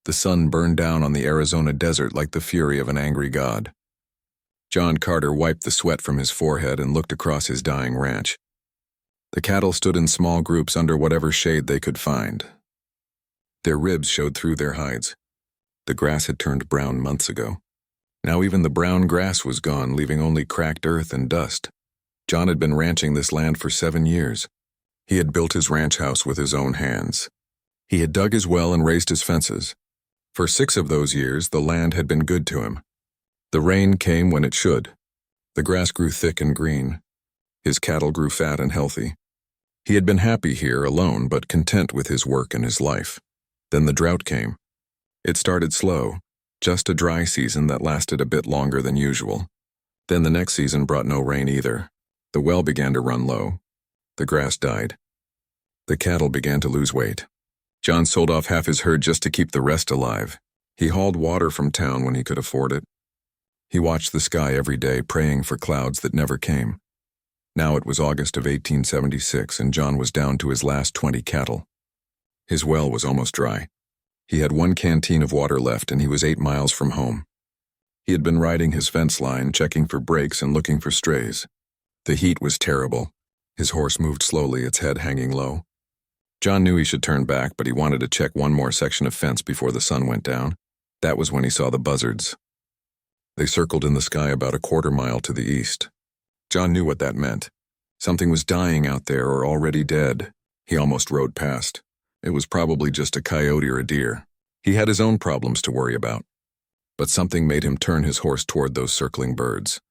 The sun burned down on the Arizona desert like the fury of an angry god. John Carter wiped the sweat from his forehead and looked across his dying ranch. The cattle stood in small groups under whatever shade they could find. Their ribs showed through their hides. The grass had turned brown months ago. Now even the brown grass was gone, leaving only cracked earth and dust. John had been ranching this land for 7 years. He had built his ranch house with his own hands. He had dug his well and raised his fences. For 6 of those years, the land had been good to him. The rain came when it should. The grass grew thick and green. His cattle grew fat and healthy. He had been happy here alone, but content with his work and his life. Then the drought came. It started slow, just a dry season that lasted a bit longer than usual. Then the next season brought no rain either. The well began to run low. The grass died. The cattle began to lose weight. John sold off half his herd just to keep the rest alive. He hauled water from town when he could afford it. He watched the sky every day, praying for clouds that never came. Now it was August of 1876, and John was down to his last 20 cattle. His well was almost dry. He had 1 canteen of water left, and he was 8 miles from home. He had been riding his fence line, checking for breaks and looking for strays. The heat was terrible. His horse moved slowly, its head hanging low. John knew he should turn back, but he wanted to check one more section of fence before the sun went down. That was when he saw the buzzards. They circled in the sky about a quarter mile to the east. John knew what that meant. Something was dying out there or already dead. He almost rode past. It was probably just a coyote or a deer. He had his own problems to worry about. But something made him turn his horse toward those circling birds.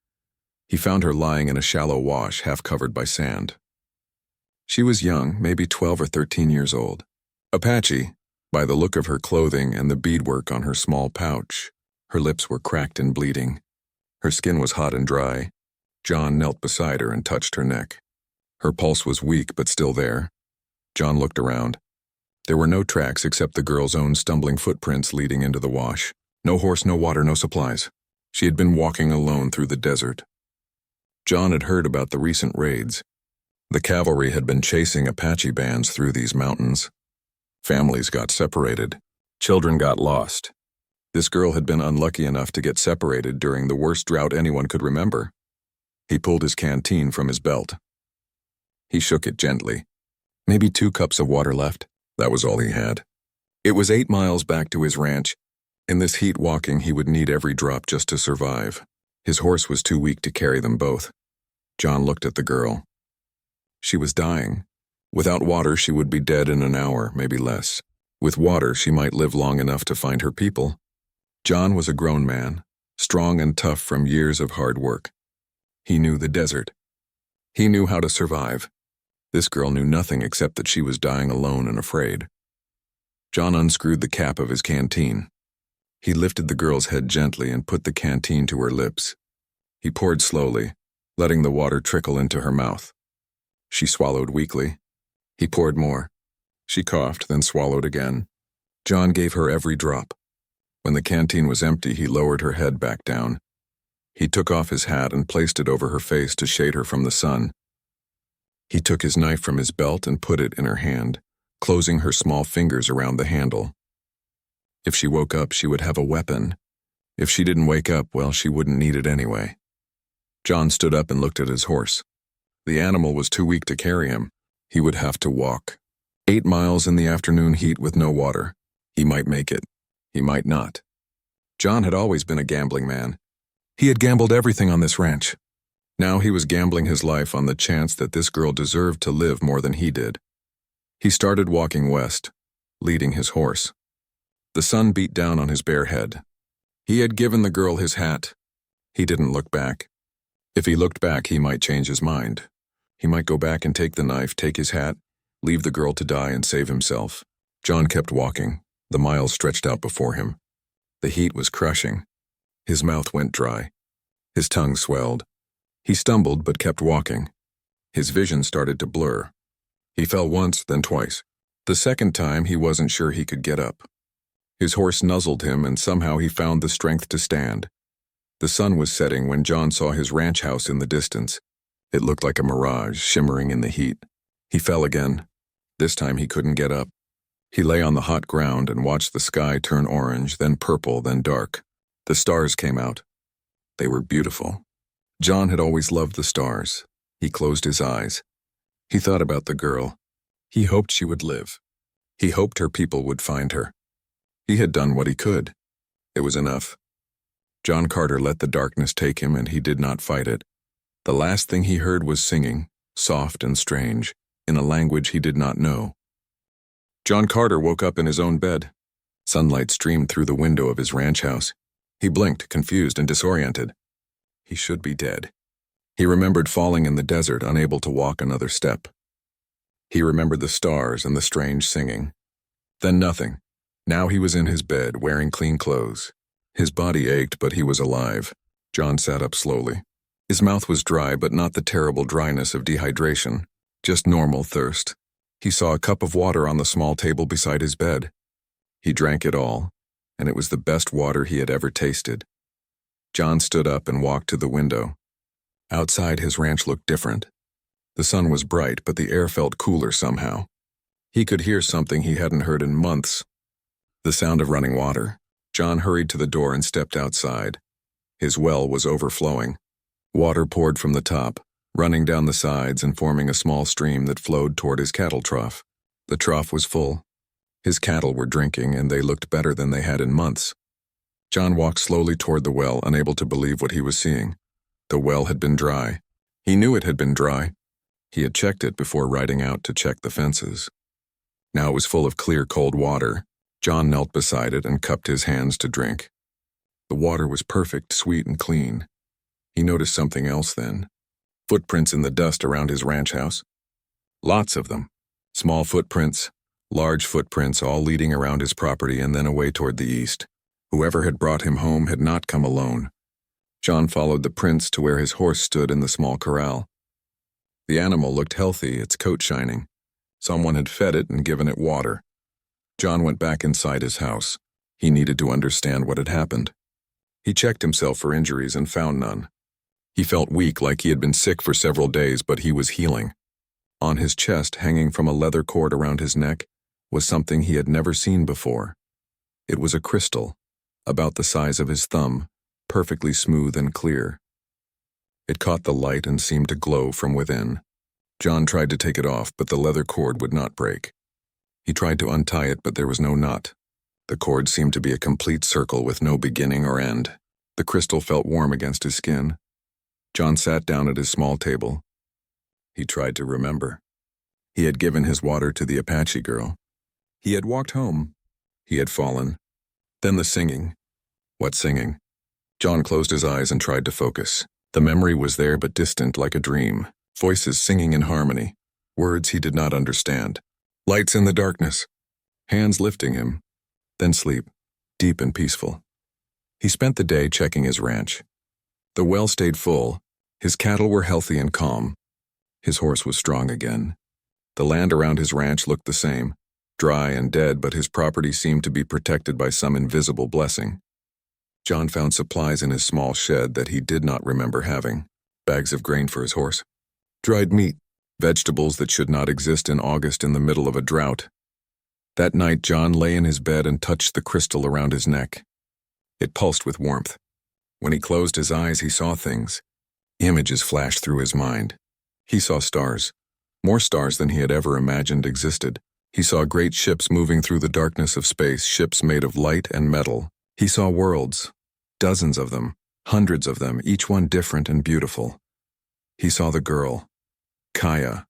He found her lying in a shallow wash, half covered by sand. She was young, maybe 12 or 13 years old. Apache, by the look of her clothing and the beadwork on her small pouch. Her lips were cracked and bleeding. Her skin was hot and dry. John knelt beside her and touched her neck. Her pulse was weak but still there. John looked around. There were no tracks except the girl's own stumbling footprints leading into the wash. No horse, no water, no supplies. She had been walking alone through the desert. John had heard about the recent raids. The cavalry had been chasing Apache bands through these mountains. Families got separated. Children got lost. This girl had been unlucky enough to get separated during the worst drought anyone could remember. He pulled his canteen from his belt. He shook it gently. Maybe 2 cups of water left. That was all he had. It was 8 miles back to his ranch. In this heat walking, he would need every drop just to survive. His horse was too weak to carry them both. John looked at the girl. She was dying. Without water, she would be dead in an hour, maybe less. With water, she might live long enough to find her people. John was a grown man, strong and tough from years of hard work. He knew the desert. He knew how to survive. This girl knew nothing except that she was dying alone and afraid. John unscrewed the cap of his canteen. He lifted the girl's head gently and put the canteen to her lips. He poured slowly, letting the water trickle into her mouth. She swallowed weakly. He poured more. She coughed, then swallowed again. John gave her every drop. When the canteen was empty, he lowered her head back down. He took off his hat and placed it over her face to shade her from the sun. He took his knife from his belt and put it in her hand, closing her small fingers around the handle. If she woke up, she would have a weapon. If she didn't wake up, well, she wouldn't need it anyway. John stood up and looked at his horse. The animal was too weak to carry him. He would have to walk. 8 miles in the afternoon heat with no water. He might make it. He might not. John had always been a gambling man. He had gambled everything on this ranch. Now he was gambling his life on the chance that this girl deserved to live more than he did. He started walking west, leading his horse. The sun beat down on his bare head. He had given the girl his hat. He didn't look back. If he looked back, he might change his mind. He might go back and take the knife, take his hat, leave the girl to die and save himself. John kept walking. The miles stretched out before him. The heat was crushing. His mouth went dry. His tongue swelled. He stumbled but kept walking. His vision started to blur. He fell once, then twice. The second time, he wasn't sure he could get up. His horse nuzzled him, and somehow he found the strength to stand. The sun was setting when John saw his ranch house in the distance. It looked like a mirage, shimmering in the heat. He fell again. This time he couldn't get up. He lay on the hot ground and watched the sky turn orange, then purple, then dark. The stars came out. They were beautiful. John had always loved the stars. He closed his eyes. He thought about the girl. He hoped she would live. He hoped her people would find her. He had done what he could. It was enough. John Carter let the darkness take him, and he did not fight it. The last thing he heard was singing, soft and strange, in a language he did not know. John Carter woke up in his own bed. Sunlight streamed through the window of his ranch house. He blinked, confused and disoriented. He should be dead. He remembered falling in the desert, unable to walk another step. He remembered the stars and the strange singing. Then nothing. Now he was in his bed, wearing clean clothes. His body ached, but he was alive. John sat up slowly. His mouth was dry, but not the terrible dryness of dehydration, just normal thirst. He saw a cup of water on the small table beside his bed. He drank it all, and it was the best water he had ever tasted. John stood up and walked to the window. Outside, his ranch looked different. The sun was bright, but the air felt cooler somehow. He could hear something he hadn't heard in months. The sound of running water. John hurried to the door and stepped outside. His well was overflowing. Water poured from the top, running down the sides and forming a small stream that flowed toward his cattle trough. The trough was full. His cattle were drinking, and they looked better than they had in months. John walked slowly toward the well, unable to believe what he was seeing. The well had been dry. He knew it had been dry. He had checked it before riding out to check the fences. Now it was full of clear, cold water. John knelt beside it and cupped his hands to drink. The water was perfect, sweet, and clean. He noticed something else then. Footprints in the dust around his ranch house. Lots of them. Small footprints, large footprints, all leading around his property and then away toward the east. Whoever had brought him home had not come alone. John followed the prints to where his horse stood in the small corral. The animal looked healthy, its coat shining. Someone had fed it and given it water. John went back inside his house. He needed to understand what had happened. He checked himself for injuries and found none. He felt weak, like he had been sick for several days, but he was healing. On his chest, hanging from a leather cord around his neck, was something he had never seen before. It was a crystal, about the size of his thumb, perfectly smooth and clear. It caught the light and seemed to glow from within. John tried to take it off, but the leather cord would not break. He tried to untie it, but there was no knot. The cord seemed to be a complete circle with no beginning or end. The crystal felt warm against his skin. John sat down at his small table. He tried to remember. He had given his water to the Apache girl. He had walked home. He had fallen. Then the singing. What singing? John closed his eyes and tried to focus. The memory was there but distant, like a dream. Voices singing in harmony. Words he did not understand. Lights in the darkness. Hands lifting him. Then sleep, deep and peaceful. He spent the day checking his ranch. The well stayed full. His cattle were healthy and calm. His horse was strong again. The land around his ranch looked the same, dry and dead, but his property seemed to be protected by some invisible blessing. John found supplies in his small shed that he did not remember having. Bags of grain for his horse. Dried meat. Vegetables that should not exist in August in the middle of a drought. That night, John lay in his bed and touched the crystal around his neck. It pulsed with warmth. When he closed his eyes, he saw things. Images flashed through his mind. He saw stars. More stars than he had ever imagined existed. He saw great ships moving through the darkness of space, ships made of light and metal. He saw worlds. Dozens of them. Hundreds of them, each one different and beautiful. He saw the girl. Kaya.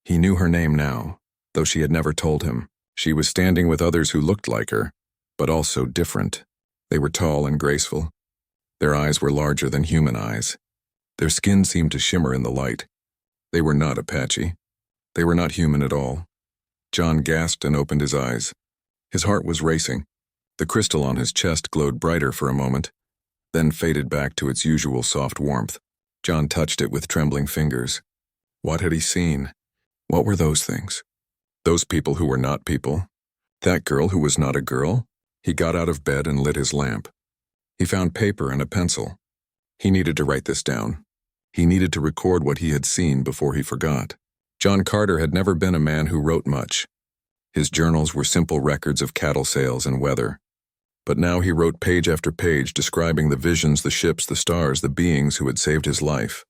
He knew her name now, though she had never told him. She was standing with others who looked like her, but also different. They were tall and graceful. Their eyes were larger than human eyes. Their skin seemed to shimmer in the light. They were not Apache. They were not human at all. John gasped and opened his eyes. His heart was racing. The crystal on his chest glowed brighter for a moment, then faded back to its usual soft warmth. John touched it with trembling fingers. What had he seen? What were those things? Those people who were not people? That girl who was not a girl? He got out of bed and lit his lamp. He found paper and a pencil. He needed to write this down. He needed to record what he had seen before he forgot. John Carter had never been a man who wrote much. His journals were simple records of cattle sales and weather. But now he wrote page after page describing the visions, the ships, the stars, the beings who had saved his life.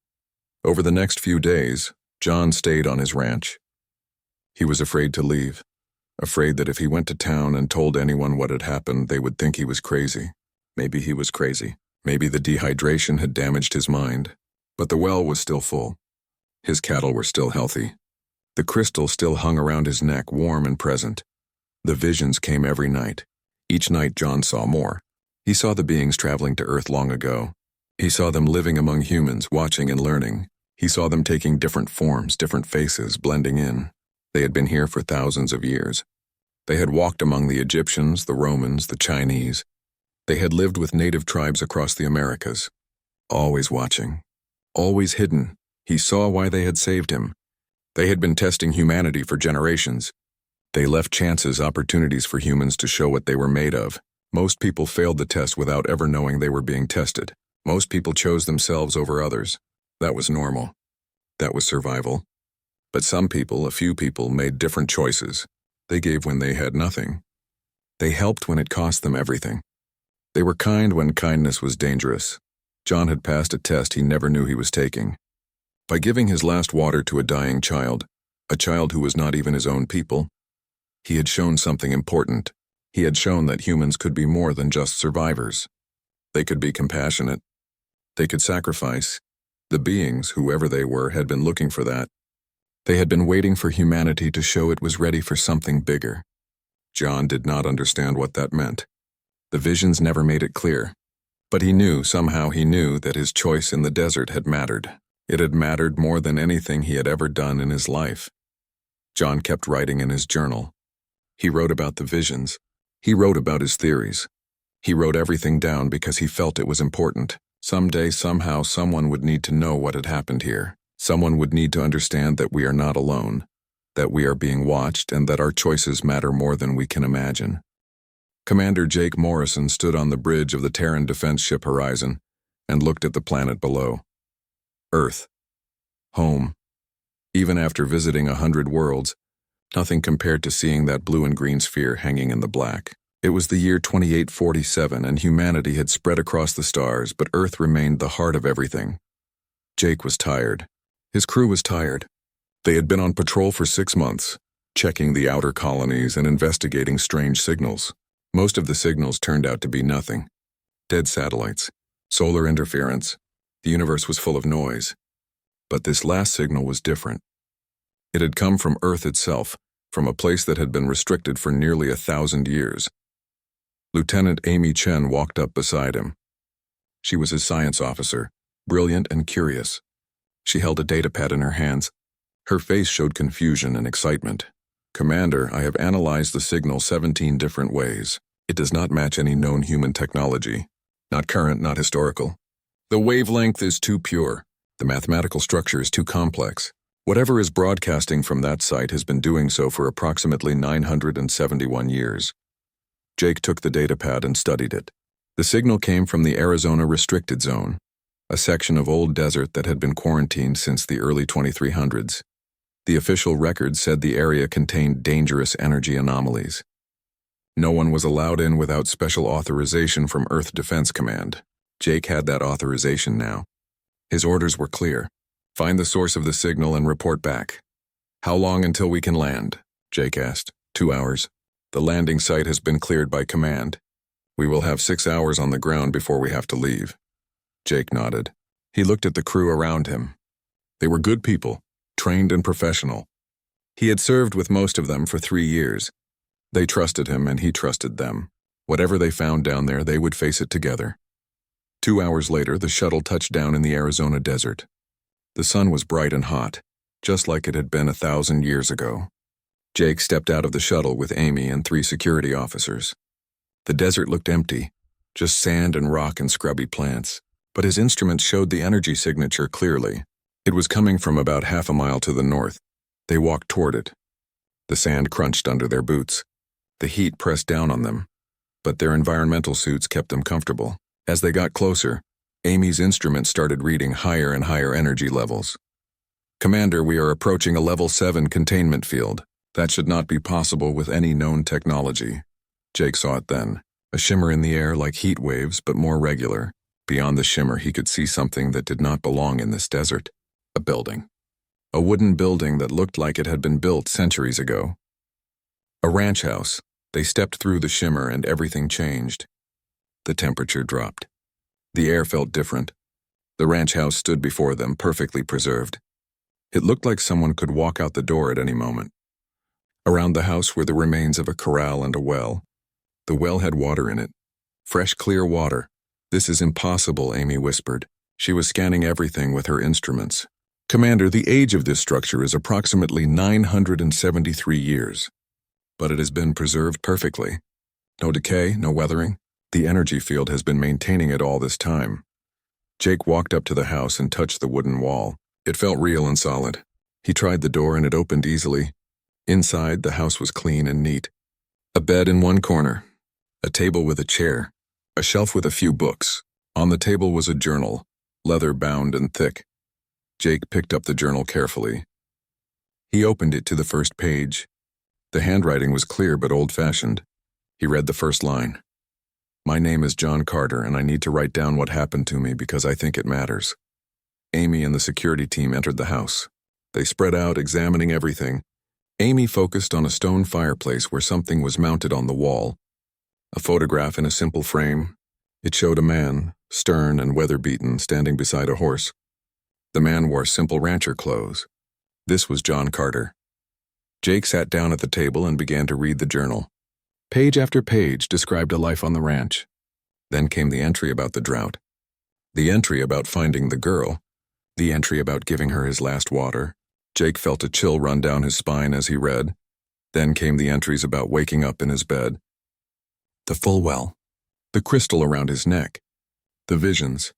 Over the next few days, John stayed on his ranch. He was afraid to leave, afraid that if he went to town and told anyone what had happened, they would think he was crazy. Maybe he was crazy. Maybe the dehydration had damaged his mind. But the well was still full. His cattle were still healthy. The crystal still hung around his neck, warm and present. The visions came every night. Each night John saw more. He saw the beings traveling to Earth long ago. He saw them living among humans, watching and learning. He saw them taking different forms, different faces, blending in. They had been here for thousands of years. They had walked among the Egyptians, the Romans, the Chinese. They had lived with native tribes across the Americas. Always watching. Always hidden. He saw why they had saved him. They had been testing humanity for generations. They left chances, opportunities for humans to show what they were made of. Most people failed the test without ever knowing they were being tested. Most people chose themselves over others. That was normal. That was survival. But some people, a few people, made different choices. They gave when they had nothing. They helped when it cost them everything. They were kind when kindness was dangerous. John had passed a test he never knew he was taking. By giving his last water to a dying child, a child who was not even his own people, he had shown something important. He had shown that humans could be more than just survivors. They could be compassionate. They could sacrifice. The beings, whoever they were, had been looking for that. They had been waiting for humanity to show it was ready for something bigger. John did not understand what that meant. The visions never made it clear. But he knew, somehow he knew, that his choice in the desert had mattered. It had mattered more than anything he had ever done in his life. John kept writing in his journal. He wrote about the visions. He wrote about his theories. He wrote everything down because he felt it was important. Someday, somehow, someone would need to know what had happened here. Someone would need to understand that we are not alone, that we are being watched, and that our choices matter more than we can imagine. Commander Jake Morrison stood on the bridge of the Terran defense ship Horizon and looked at the planet below. Earth. Home. Even after visiting 100 worlds, nothing compared to seeing that blue and green sphere hanging in the black. It was the year 2847, and humanity had spread across the stars, but Earth remained the heart of everything. Jake was tired. His crew was tired. They had been on patrol for 6 months, checking the outer colonies and investigating strange signals. Most of the signals turned out to be nothing. Dead satellites, solar interference. The universe was full of noise. But this last signal was different. It had come from Earth itself, from a place that had been restricted for nearly 1,000 years. Lieutenant Amy Chen walked up beside him. She was his science officer, brilliant and curious. She held a datapad in her hands. Her face showed confusion and excitement. Commander, I have analyzed the signal 17 different ways. It does not match any known human technology. Not current, not historical. The wavelength is too pure. The mathematical structure is too complex. Whatever is broadcasting from that site has been doing so for approximately 971 years. Jake took the datapad and studied it. The signal came from the Arizona Restricted Zone, a section of old desert that had been quarantined since the early 2300s. The official record said the area contained dangerous energy anomalies. No one was allowed in without special authorization from Earth Defense Command. Jake had that authorization now. His orders were clear. Find the source of the signal and report back. How long until we can land? Jake asked. 2 hours. The landing site has been cleared by command. We will have 6 hours on the ground before we have to leave. Jake nodded. He looked at the crew around him. They were good people, trained and professional. He had served with most of them for 3 years. They trusted him and he trusted them. Whatever they found down there, they would face it together. 2 hours later, the shuttle touched down in the Arizona desert. The sun was bright and hot, just like it had been 1,000 years ago. Jake stepped out of the shuttle with Amy and 3 security officers. The desert looked empty, just sand and rock and scrubby plants, but his instruments showed the energy signature clearly. It was coming from about half a mile to the north. They walked toward it. The sand crunched under their boots. The heat pressed down on them, but their environmental suits kept them comfortable. As they got closer, Amy's instrument started reading higher and higher energy levels. Commander, we are approaching a level 7 containment field. That should not be possible with any known technology. Jake saw it then, a shimmer in the air like heat waves but more regular. Beyond the shimmer he could see something that did not belong in this desert. A building. A wooden building that looked like it had been built centuries ago. A ranch house. They stepped through the shimmer and everything changed. The temperature dropped. The air felt different. The ranch house stood before them, perfectly preserved. It looked like someone could walk out the door at any moment. Around the house were the remains of a corral and a well. The well had water in it. Fresh, clear water. "This is impossible," Amy whispered. She was scanning everything with her instruments. "Commander, the age of this structure is approximately 973 years. But it has been preserved perfectly. No decay, no weathering. The energy field has been maintaining it all this time." Jake walked up to the house and touched the wooden wall. It felt real and solid. He tried the door and it opened easily. Inside, the house was clean and neat. A bed in one corner. A table with a chair. A shelf with a few books. On the table was a journal, leather-bound and thick. Jake picked up the journal carefully. He opened it to the first page. The handwriting was clear but old-fashioned. He read the first line. "My name is John Carter, and I need to write down what happened to me because I think it matters." Amy and the security team entered the house. They spread out, examining everything. Amy focused on a stone fireplace where something was mounted on the wall. A photograph in a simple frame. It showed a man, stern and weather-beaten, standing beside a horse. The man wore simple rancher clothes. This was John Carter. Jake sat down at the table and began to read the journal. Page after page described a life on the ranch. Then came the entry about the drought. The entry about finding the girl. The entry about giving her his last water. Jake felt a chill run down his spine as he read. Then came the entries about waking up in his bed. The full well. The crystal around his neck. The visions.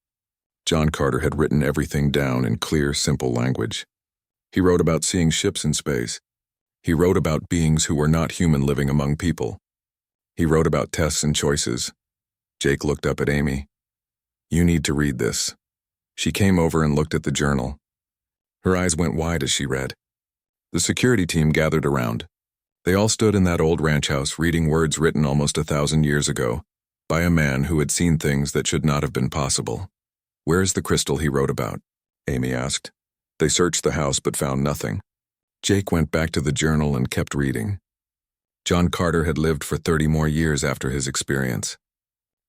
John Carter had written everything down in clear, simple language. He wrote about seeing ships in space. He wrote about beings who were not human living among people. He wrote about tests and choices. Jake looked up at Amy. "You need to read this." She came over and looked at the journal. Her eyes went wide as she read. The security team gathered around. They all stood in that old ranch house reading words written almost 1,000 years ago by a man who had seen things that should not have been possible. "Where's the crystal he wrote about?" Amy asked. They searched the house but found nothing. Jake went back to the journal and kept reading. John Carter had lived for 30 more years after his experience.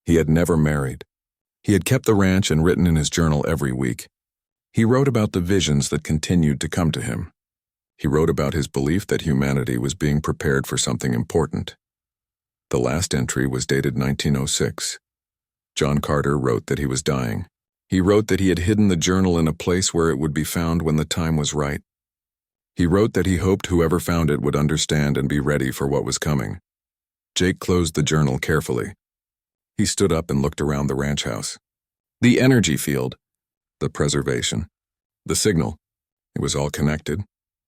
He had never married. He had kept the ranch and written in his journal every week. He wrote about the visions that continued to come to him. He wrote about his belief that humanity was being prepared for something important. The last entry was dated 1906. John Carter wrote that he was dying. He wrote that he had hidden the journal in a place where it would be found when the time was right. He wrote that he hoped whoever found it would understand and be ready for what was coming. Jake closed the journal carefully. He stood up and looked around the ranch house. The energy field. The preservation. The signal. It was all connected.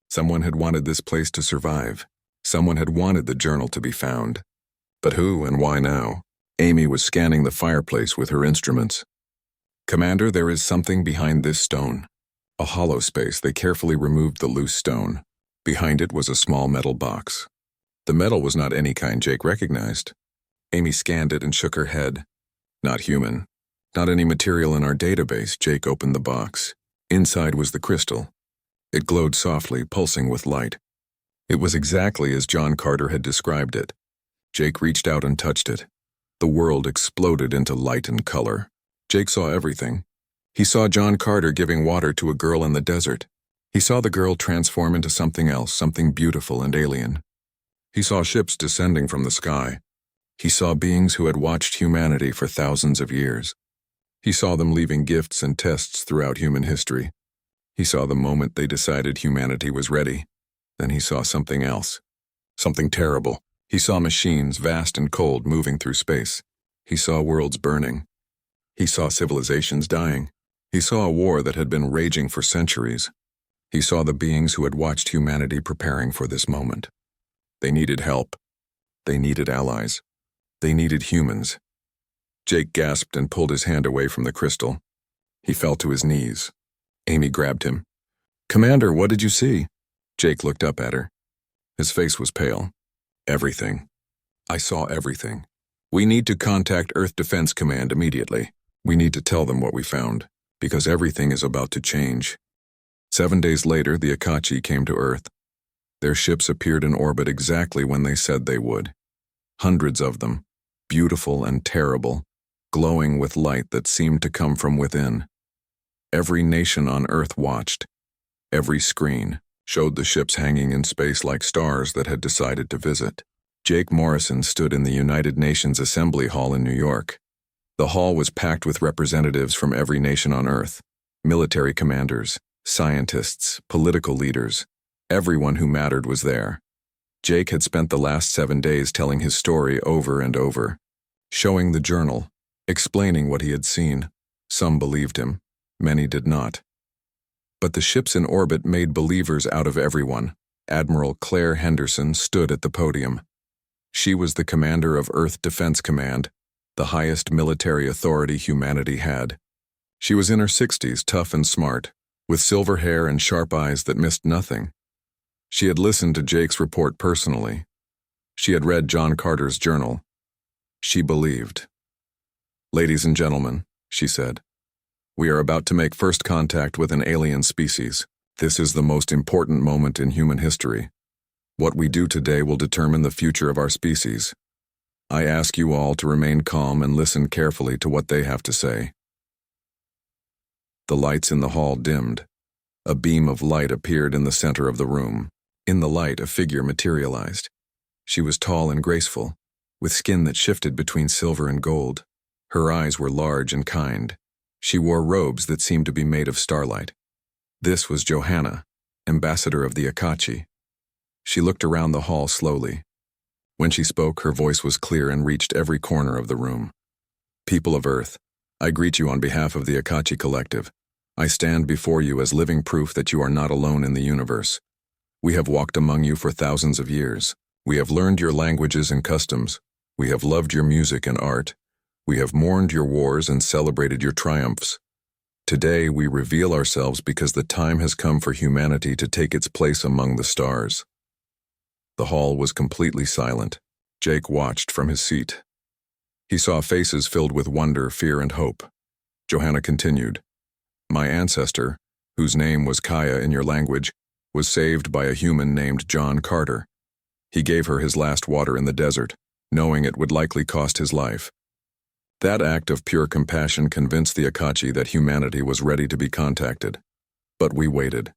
Someone had wanted this place to survive. Someone had wanted the journal to be found. But who and why now? Amy was scanning the fireplace with her instruments. "Commander, there is something behind this stone." A hollow space. They carefully removed the loose stone. Behind it was a small metal box. The metal was not any kind Jake recognized. Amy scanned it and shook her head. Not human. Not any material in our database. Jake opened the box. Inside was the crystal. It glowed softly, pulsing with light. It was exactly as John Carter had described it. Jake reached out and touched it. The world exploded into light and color. Jake saw everything. He saw John Carter giving water to a girl in the desert. He saw the girl transform into something else, something beautiful and alien. He saw ships descending from the sky. He saw beings who had watched humanity for thousands of years. He saw them leaving gifts and tests throughout human history. He saw the moment they decided humanity was ready. Then he saw something else. Something terrible. He saw machines, vast and cold, moving through space. He saw worlds burning. He saw civilizations dying. He saw a war that had been raging for centuries. He saw the beings who had watched humanity preparing for this moment. They needed help. They needed allies. They needed humans. Jake gasped and pulled his hand away from the crystal. He fell to his knees. Amy grabbed him. "Commander, what did you see?" Jake looked up at her. His face was pale. Everything. I saw everything. We need to contact Earth Defense Command immediately. We need to tell them what we found, because everything is about to change. 7 days later, the Apache came to Earth. Their ships appeared in orbit exactly when they said they would. Hundreds of them, beautiful and terrible, glowing with light that seemed to come from within. Every nation on Earth watched. Every screen showed the ships hanging in space like stars that had decided to visit. Jake Morrison stood in the United Nations Assembly Hall in New York. The hall was packed with representatives from every nation on Earth, military commanders, scientists, political leaders. Everyone who mattered was there. Jake had spent the last 7 days telling his story over and over, showing the journal, explaining what he had seen. Some believed him, many did not. But the ships in orbit made believers out of everyone. Admiral Claire Henderson stood at the podium. She was the commander of Earth Defense Command, the highest military authority humanity had. She was in her 60s, tough and smart, with silver hair and sharp eyes that missed nothing. She had listened to Jake's report personally. She had read John Carter's journal. She believed. "Ladies and gentlemen," she said, "we are about to make first contact with an alien species. This is the most important moment in human history. What we do today will determine the future of our species. I ask you all to remain calm and listen carefully to what they have to say." The lights in the hall dimmed. A beam of light appeared in the center of the room. In the light, a figure materialized. She was tall and graceful, with skin that shifted between silver and gold. Her eyes were large and kind. She wore robes that seemed to be made of starlight. This was Johanna, ambassador of the Apache. She looked around the hall slowly. When she spoke, her voice was clear and reached every corner of the room. "People of Earth, I greet you on behalf of the Apache Collective. I stand before you as living proof that you are not alone in the universe. We have walked among you for thousands of years. We have learned your languages and customs. We have loved your music and art. We have mourned your wars and celebrated your triumphs. Today we reveal ourselves because the time has come for humanity to take its place among the stars." The hall was completely silent. Jake watched from his seat. He saw faces filled with wonder, fear, and hope. Johanna continued, "My ancestor, whose name was Kaya in your language, was saved by a human named John Carter. He gave her his last water in the desert, knowing it would likely cost his life. That act of pure compassion convinced the Apache that humanity was ready to be contacted. But we waited.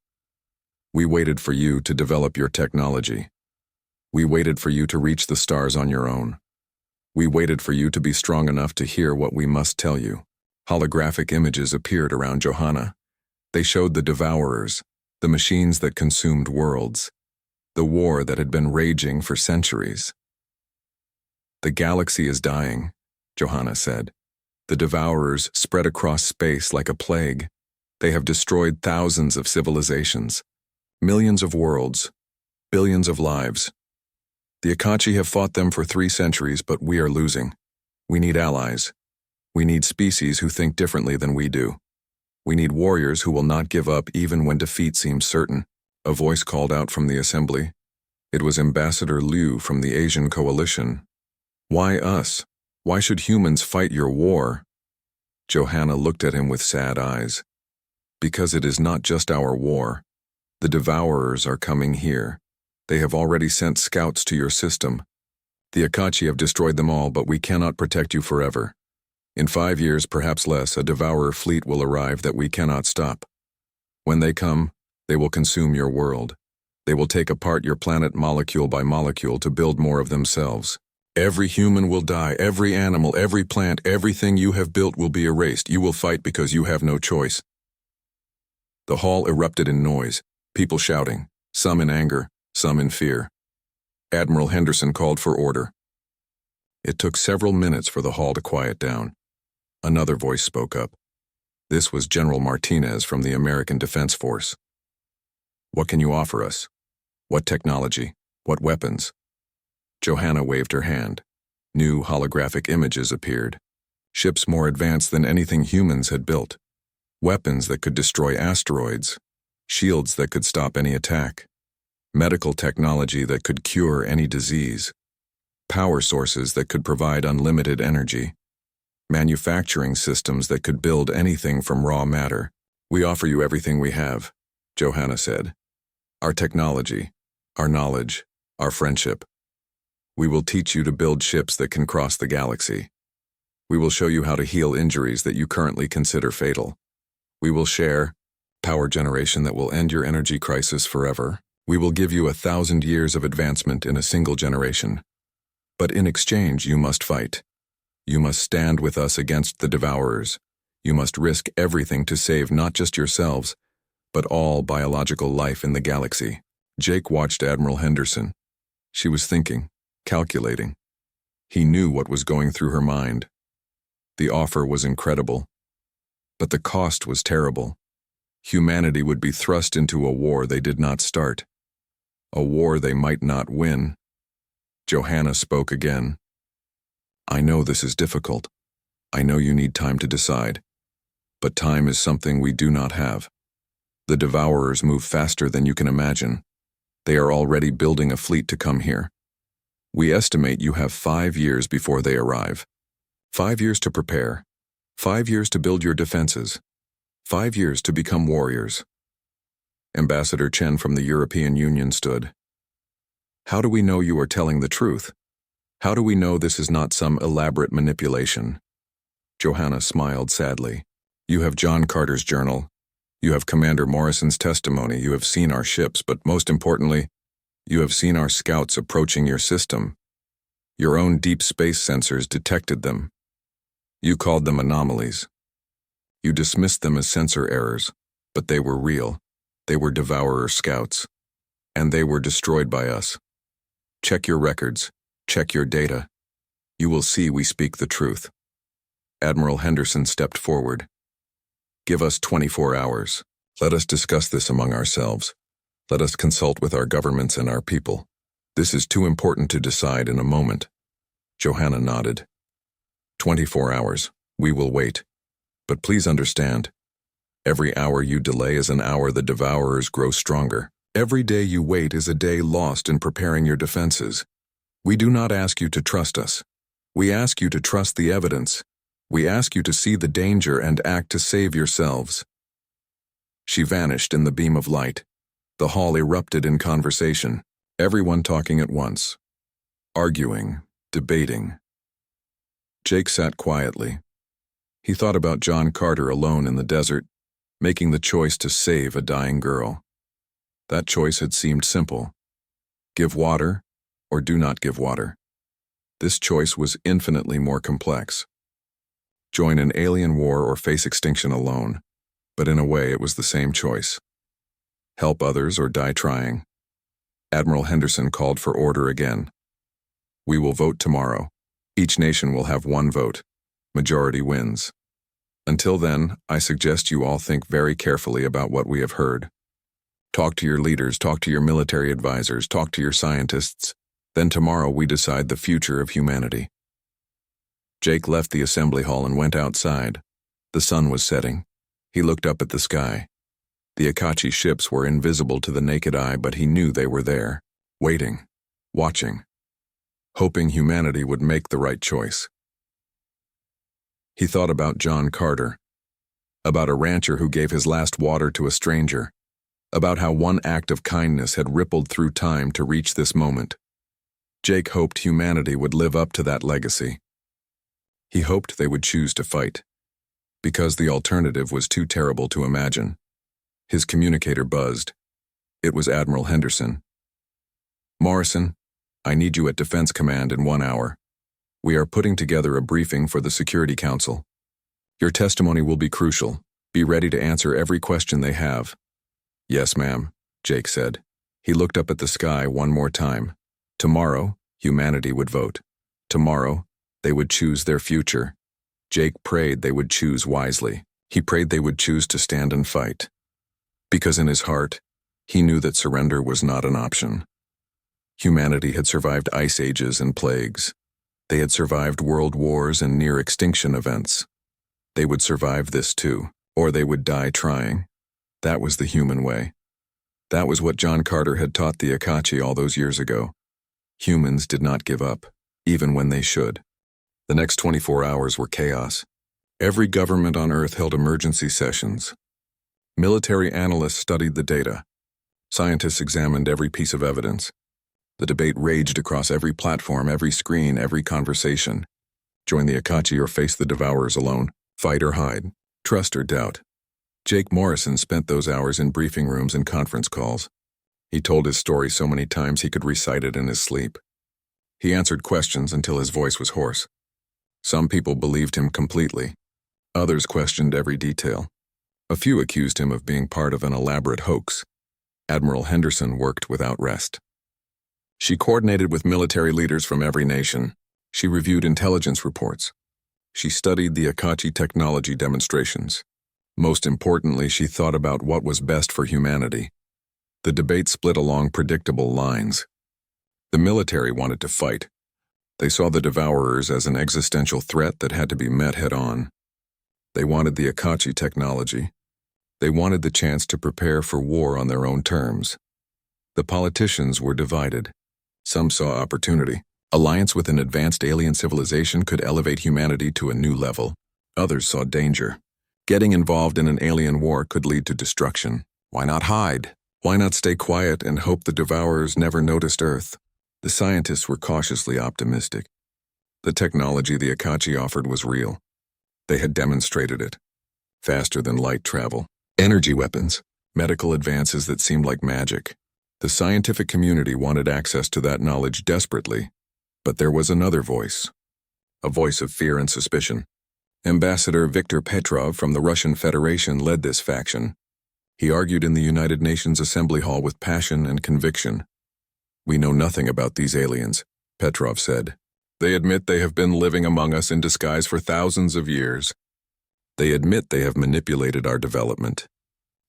We waited for you to develop your technology. We waited for you to reach the stars on your own. We waited for you to be strong enough to hear what we must tell you." Holographic images appeared around Johanna. They showed the devourers, the machines that consumed worlds, the war that had been raging for centuries. "The galaxy is dying," Johanna said. "The devourers spread across space like a plague. They have destroyed thousands of civilizations, millions of worlds, billions of lives. The Apache have fought them for 3 centuries, but we are losing. We need allies. We need species who think differently than we do. We need warriors who will not give up even when defeat seems certain." A voice called out from the assembly. It was Ambassador Liu from the Asian Coalition. "Why us? Why should humans fight your war?" Johanna looked at him with sad eyes. "Because it is not just our war. The devourers are coming here. They have already sent scouts to your system. The Apache have destroyed them all, but we cannot protect you forever. In 5 years, perhaps less, a devourer fleet will arrive that we cannot stop. When they come, they will consume your world. They will take apart your planet molecule by molecule to build more of themselves. Every human will die, every animal, every plant, everything you have built will be erased. You will fight because you have no choice." The hall erupted in noise, people shouting, some in anger, some in fear. Admiral Henderson called for order. It took several minutes for the hall to quiet down. Another voice spoke up. This was General Martinez from the American Defense Force. "What can you offer us? What technology? What weapons?" Johanna waved her hand. New holographic images appeared. Ships more advanced than anything humans had built. Weapons that could destroy asteroids. Shields that could stop any attack. medical technology that could cure any disease, power sources that could provide unlimited energy, manufacturing systems that could build anything from raw matter. We offer you everything we have, Johanna said. Our technology, our knowledge, our friendship. We will teach you to build ships that can cross the galaxy. We will show you how to heal injuries that you currently consider fatal. We will share power generation that will end your energy crisis forever. We will give you 1,000 years of advancement in a single generation. But in exchange, you must fight. You must stand with us against the devourers. You must risk everything to save not just yourselves, but all biological life in the galaxy. Jake watched Admiral Henderson. She was thinking, calculating. He knew what was going through her mind. The offer was incredible, but the cost was terrible. Humanity would be thrust into a war they did not start, a war they might not win. Johanna spoke again. I know this is difficult. I know you need time to decide. But time is something we do not have. The devourers move faster than you can imagine. They are already building a fleet to come here. We estimate you have 5 years before they arrive. 5 years to prepare. 5 years to build your defenses. 5 years to become warriors. Ambassador Chen from the European Union stood. How do we know you are telling the truth? How do we know this is not some elaborate manipulation? Johanna smiled sadly. You have John Carter's journal. You have Commander Morrison's testimony. You have seen our ships, but most importantly, you have seen our scouts approaching your system. Your own deep space sensors detected them. You called them anomalies. You dismissed them as sensor errors, but they were real. They were devourer scouts. And they were destroyed by us. Check your records. Check your data. You will see we speak the truth. Admiral Henderson stepped forward. Give us 24 hours. Let us discuss this among ourselves. Let us consult with our governments and our people. This is too important to decide in a moment. Johanna nodded. 24 hours. We will wait. But please understand, every hour you delay is an hour the devourers grow stronger. Every day you wait is a day lost in preparing your defenses. We do not ask you to trust us. We ask you to trust the evidence. We ask you to see the danger and act to save yourselves. She vanished in the beam of light. The hall erupted in conversation, everyone talking at once, arguing, debating. Jake sat quietly. He thought about John Carter alone in the desert, making the choice to save a dying girl. That choice had seemed simple. Give water or do not give water. This choice was infinitely more complex. Join an alien war or face extinction alone, but in a way it was the same choice. Help others or die trying. Admiral Henderson called for order again. We will vote tomorrow. Each nation will have one vote. Majority wins. Until then, I suggest you all think very carefully about what we have heard. Talk to your leaders, talk to your military advisors, talk to your scientists. Then tomorrow we decide the future of humanity. Jake left the assembly hall and went outside. The sun was setting. He looked up at the sky. The Apache ships were invisible to the naked eye, but he knew they were there, waiting, watching, hoping humanity would make the right choice. He thought about John Carter, about a rancher who gave his last water to a stranger, about how one act of kindness had rippled through time to reach this moment. Jake hoped humanity would live up to that legacy. He hoped they would choose to fight, because the alternative was too terrible to imagine. His communicator buzzed. It was Admiral Henderson. Morrison, I need you at Defense Command in 1 hour. We are putting together a briefing for the Security Council. Your testimony will be crucial. Be ready to answer every question they have. Yes, ma'am, Jake said. He looked up at the sky one more time. Tomorrow, humanity would vote. Tomorrow, they would choose their future. Jake prayed they would choose wisely. He prayed they would choose to stand and fight. Because in his heart, he knew that surrender was not an option. Humanity had survived ice ages and plagues. They had survived world wars and near-extinction events. They would survive this too, or they would die trying. That was the human way. That was what John Carter had taught the Apache all those years ago. Humans did not give up, even when they should. The next 24 hours were chaos. Every government on Earth held emergency sessions. Military analysts studied the data. Scientists examined every piece of evidence. The debate raged across every platform, every screen, every conversation. Join the Apache or face the devourers alone. Fight or hide. Trust or doubt. Jake Morrison spent those hours in briefing rooms and conference calls. He told his story so many times he could recite it in his sleep. He answered questions until his voice was hoarse. Some people believed him completely. Others questioned every detail. A few accused him of being part of an elaborate hoax. Admiral Henderson worked without rest. She coordinated with military leaders from every nation. She reviewed intelligence reports. She studied the Apache technology demonstrations. Most importantly, she thought about what was best for humanity. The debate split along predictable lines. The military wanted to fight. They saw the devourers as an existential threat that had to be met head-on. They wanted the Apache technology. They wanted the chance to prepare for war on their own terms. The politicians were divided. Some saw opportunity. Alliance with an advanced alien civilization could elevate humanity to a new level. Others saw danger. Getting involved in an alien war could lead to destruction. Why not hide? Why not stay quiet and hope the devourers never noticed Earth? The scientists were cautiously optimistic. The technology the Apache offered was real. They had demonstrated it. Faster than light travel. Energy weapons. Medical advances that seemed like magic. The scientific community wanted access to that knowledge desperately. But there was another voice. A voice of fear and suspicion. Ambassador Viktor Petrov from the Russian Federation led this faction. He argued in the United Nations Assembly Hall with passion and conviction. "We know nothing about these aliens," Petrov said. "They admit they have been living among us in disguise for thousands of years. They admit they have manipulated our development.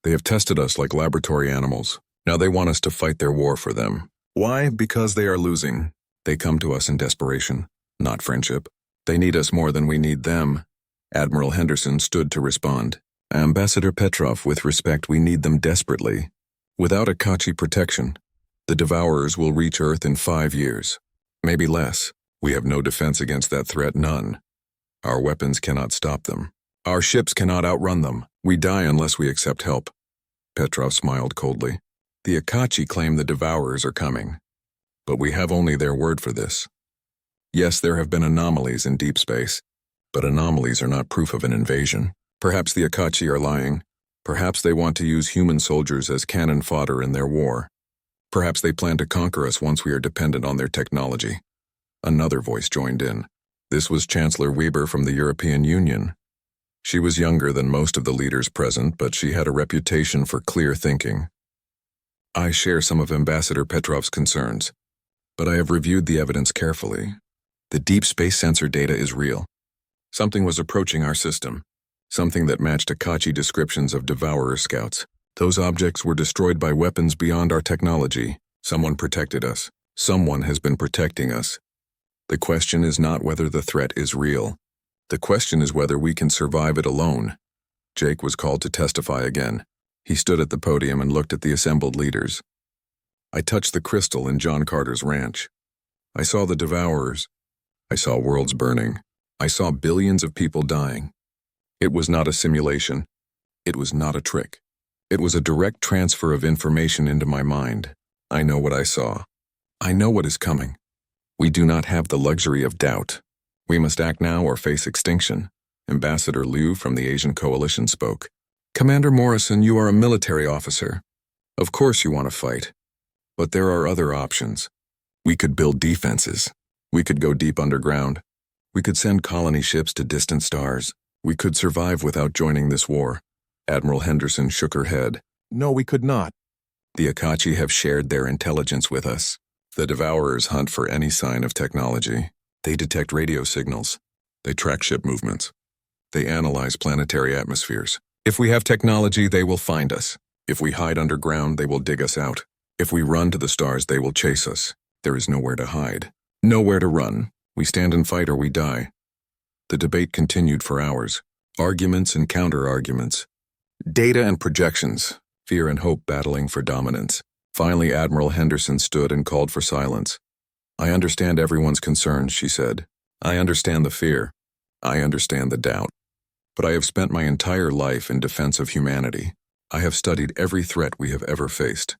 They have tested us like laboratory animals. Now they want us to fight their war for them. Why? Because they are losing. They come to us in desperation, not friendship. They need us more than we need them." Admiral Henderson stood to respond. "Ambassador Petrov, with respect, we need them desperately. Without Apache protection, the devourers will reach Earth in 5 years. Maybe less. We have no defense against that threat, none. Our weapons cannot stop them. Our ships cannot outrun them. We die unless we accept help." Petrov smiled coldly. "The Apache claim the devourers are coming. But we have only their word for this. Yes, there have been anomalies in deep space, but anomalies are not proof of an invasion. Perhaps the Apache are lying. Perhaps they want to use human soldiers as cannon fodder in their war. Perhaps they plan to conquer us once we are dependent on their technology." Another voice joined in. This was Chancellor Weber from the European Union. She was younger than most of the leaders present, but she had a reputation for clear thinking. "I share some of Ambassador Petrov's concerns, but I have reviewed the evidence carefully. The deep space sensor data is real. Something was approaching our system, something that matched Apache descriptions of devourer scouts. Those objects were destroyed by weapons beyond our technology. Someone protected us. Someone has been protecting us. The question is not whether the threat is real. The question is whether we can survive it alone." Jake was called to testify again. He stood at the podium and looked at the assembled leaders. "I touched the crystal in John Carter's ranch. I saw the devourers. I saw worlds burning. I saw billions of people dying. It was not a simulation. It was not a trick. It was a direct transfer of information into my mind. I know what I saw. I know what is coming. We do not have the luxury of doubt. We must act now or face extinction." Ambassador Liu from the Asian Coalition spoke. "Commander Morrison, you are a military officer. Of course you want to fight. But there are other options. We could build defenses. We could go deep underground. We could send colony ships to distant stars. We could survive without joining this war." Admiral Henderson shook her head. "No, we could not. The Apache have shared their intelligence with us. The devourers hunt for any sign of technology. They detect radio signals. They track ship movements. They analyze planetary atmospheres. If we have technology, they will find us. If we hide underground, they will dig us out. If we run to the stars, they will chase us. There is nowhere to hide. Nowhere to run. We stand and fight or we die." The debate continued for hours. Arguments and counter-arguments. Data and projections. fear and hope battling for dominance. Finally, Admiral Henderson stood and called for silence. "I understand everyone's concerns," she said. "I understand the fear. I understand the doubt. But I have spent my entire life in defense of humanity. I have studied every threat we have ever faced.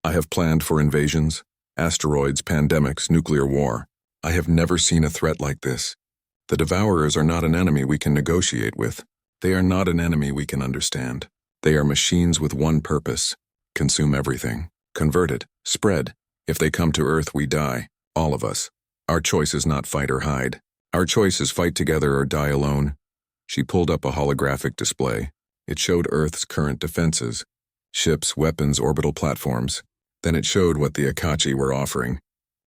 I have planned for invasions, asteroids, pandemics, nuclear war. I have never seen a threat like this. The Devourers are not an enemy we can negotiate with. They are not an enemy we can understand. They are machines with one purpose: consume everything, convert it, spread. If they come to Earth, we die, all of us. Our choice is not fight or hide. Our choice is fight together or die alone." She pulled up a holographic display. It showed Earth's current defenses: ships, weapons, orbital platforms. Then it showed what the Apache were offering: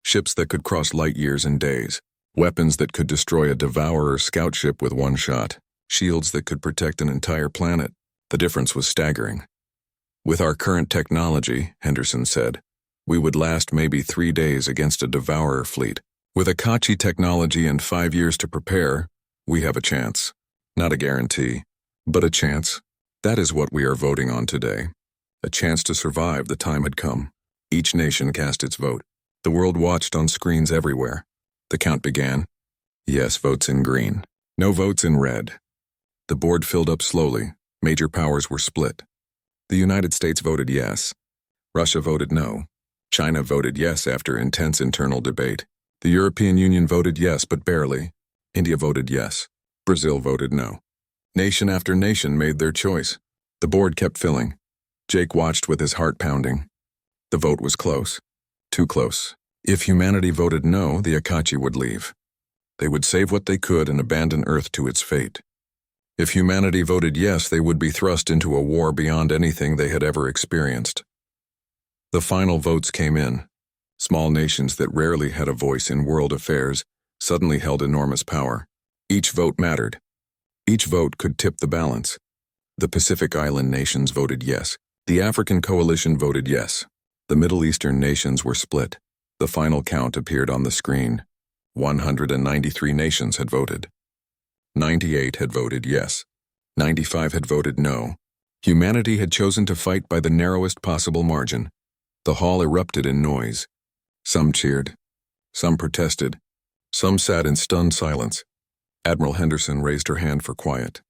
ships that could cross light years in days, weapons that could destroy a Devourer scout ship with one shot, shields that could protect an entire planet. The difference was staggering. "With our current technology," Henderson said, "we would last maybe 3 days against a Devourer fleet. With Apache technology and 5 years to prepare, we have a chance. Not a guarantee, but a chance. That is what we are voting on today. A chance to survive. The time had come." Each nation cast its vote. The world watched on screens everywhere. The count began. Yes votes in green. No votes in red. The board filled up slowly. Major powers were split. The United States voted yes. Russia voted no. China voted yes after intense internal debate. The European Union voted yes, but barely. India voted yes. Brazil voted no. Nation after nation made their choice. The board kept filling. Jake watched with his heart pounding. The vote was close. Too close. If humanity voted no, the Apache would leave. They would save what they could and abandon Earth to its fate. If humanity voted yes, they would be thrust into a war beyond anything they had ever experienced. The final votes came in. Small nations that rarely had a voice in world affairs suddenly held enormous power. Each vote mattered. Each vote could tip the balance. The Pacific Island nations voted yes. The African coalition voted yes. The Middle Eastern nations were split. The final count appeared on the screen. 193 nations had voted. 98 had voted yes. 95 had voted no. Humanity had chosen to fight by the narrowest possible margin. The hall erupted in noise. Some cheered. Some protested. Some sat in stunned silence. Admiral Henderson raised her hand for quiet.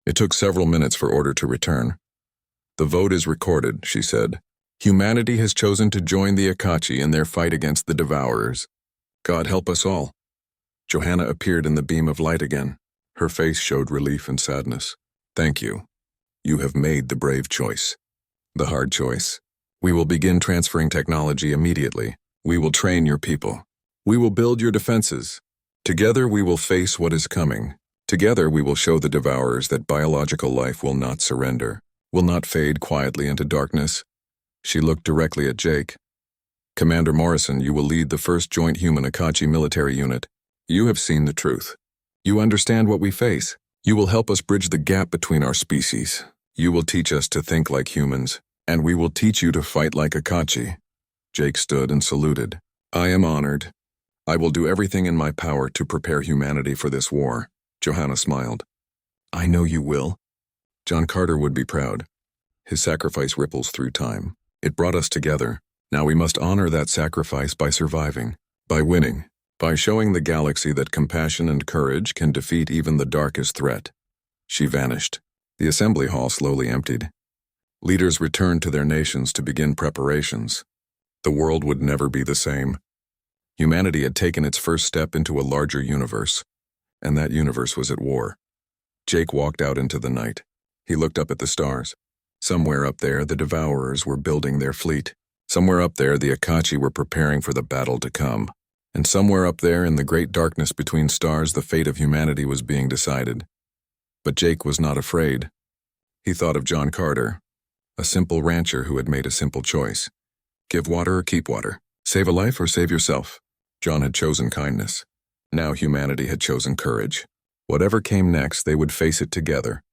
It took several minutes for order to return. "The vote is recorded," she said. "Humanity has chosen to join the Apache in their fight against the Devourers. God help us all." Johanna appeared in the beam of light again. Her face showed relief and sadness. "Thank you. You have made the brave choice. The hard choice. We will begin transferring technology immediately. We will train your people. We will build your defenses. Together we will face what is coming. Together we will show the Devourers that biological life will not surrender, will not fade quietly into darkness." She looked directly at Jake. "Commander Morrison, you will lead the first joint human Apache military unit. You have seen the truth. You understand what we face. You will help us bridge the gap between our species. You will teach us to think like humans, and we will teach you to fight like Apache." Jake stood and saluted. "I am honored. I will do everything in my power to prepare humanity for this war." Johanna smiled. "I know you will." John Carter would be proud. His sacrifice ripples through time. It brought us together. Now we must honor that sacrifice by surviving, by winning, by showing the galaxy that compassion and courage can defeat even the darkest threat. She vanished. The assembly hall slowly emptied. Leaders returned to their nations to begin preparations. The world would never be the same. Humanity had taken its first step into a larger universe, and that universe was at war. Jake walked out into the night. He looked up at the stars. Somewhere up there, the Devourers were building their fleet. Somewhere up there, the Apache were preparing for the battle to come. And somewhere up there, in the great darkness between stars, the fate of humanity was being decided. But Jake was not afraid. He thought of John Carter, a simple rancher who had made a simple choice. Give water or keep water. Save a life or save yourself. John had chosen kindness. Now humanity had chosen courage. Whatever came next, they would face it together.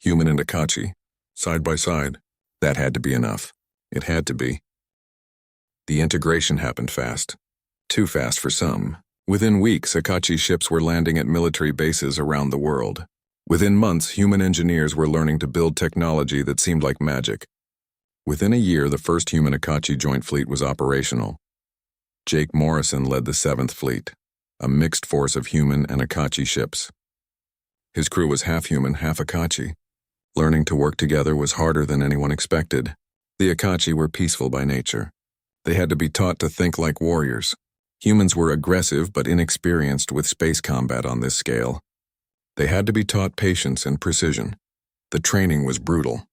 Human and Apache, side by side. That had to be enough. It had to be. The integration happened fast. Too fast for some. Within weeks, Apache ships were landing at military bases around the world. Within months, human engineers were learning to build technology that seemed like magic. Within a year, the first human Apache joint fleet was operational. Jake Morrison led the 7th Fleet, a mixed force of human and Apache ships. His crew was half human, half Apache. Learning to work together was harder than anyone expected. The Apache were peaceful by nature. They had to be taught to think like warriors. Humans were aggressive but inexperienced with space combat on this scale. They had to be taught patience and precision. The training was brutal.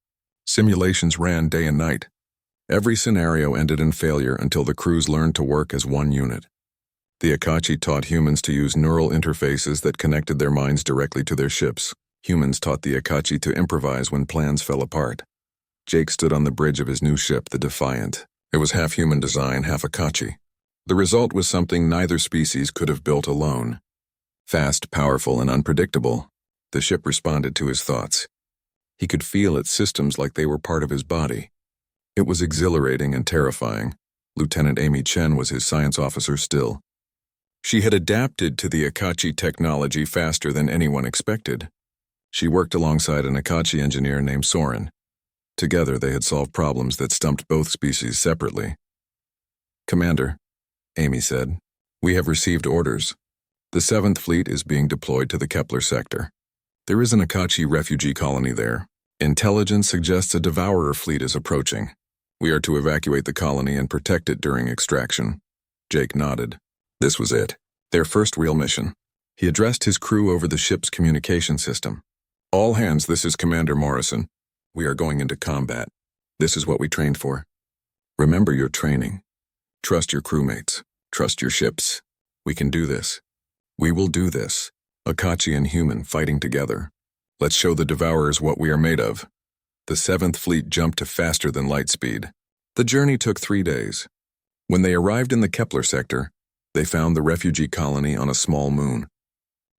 Simulations ran day and night. Every scenario ended in failure until the crews learned to work as one unit. The Apache taught humans to use neural interfaces that connected their minds directly to their ships. Humans taught the Apache to improvise when plans fell apart. Jake stood on the bridge of his new ship, the Defiant. It was half human design, half Apache. The result was something neither species could have built alone. Fast, powerful, and unpredictable, the ship responded to his thoughts. He could feel its systems like they were part of his body. It was exhilarating and terrifying. Lieutenant Amy Chen was his science officer still. She had adapted to the Apache technology faster than anyone expected. She worked alongside an Apache engineer named Soren. Together, they had solved problems that stumped both species separately. "Commander," Amy said, "we have received orders. The 7th Fleet is being deployed to the Kepler sector. There is an Apache refugee colony there. Intelligence suggests a Devourer fleet is approaching. We are to evacuate the colony and protect it during extraction." Jake nodded. This was it. Their first real mission. He addressed his crew over the ship's communication system. "All hands, this is Commander Morrison. We are going into combat. This is what we trained for. Remember your training. Trust your crewmates. Trust your ships. We can do this. We will do this. Apache and human fighting together. Let's show the Devourers what we are made of." The 7th Fleet jumped to faster than light speed. The journey took 3 days. When they arrived in the Kepler sector, they found the refugee colony on a small moon.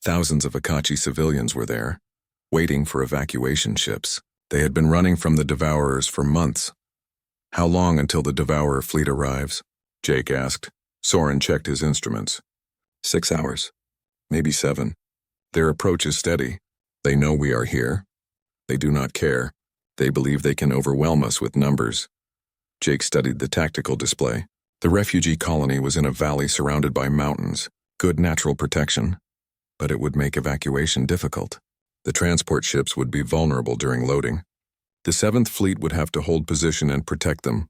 Thousands of Apache civilians were there, waiting for evacuation ships. They had been running from the Devourers for months. "How long until the Devourer fleet arrives?" Jake asked. Soren checked his instruments. 6 hours. Maybe 7. Their approach is steady. They know we are here. They do not care. They believe they can overwhelm us with numbers. Jake studied the tactical display. The refugee colony was in a valley surrounded by mountains, good natural protection. But it would make evacuation difficult. The transport ships would be vulnerable during loading. The 7th Fleet would have to hold position and protect them.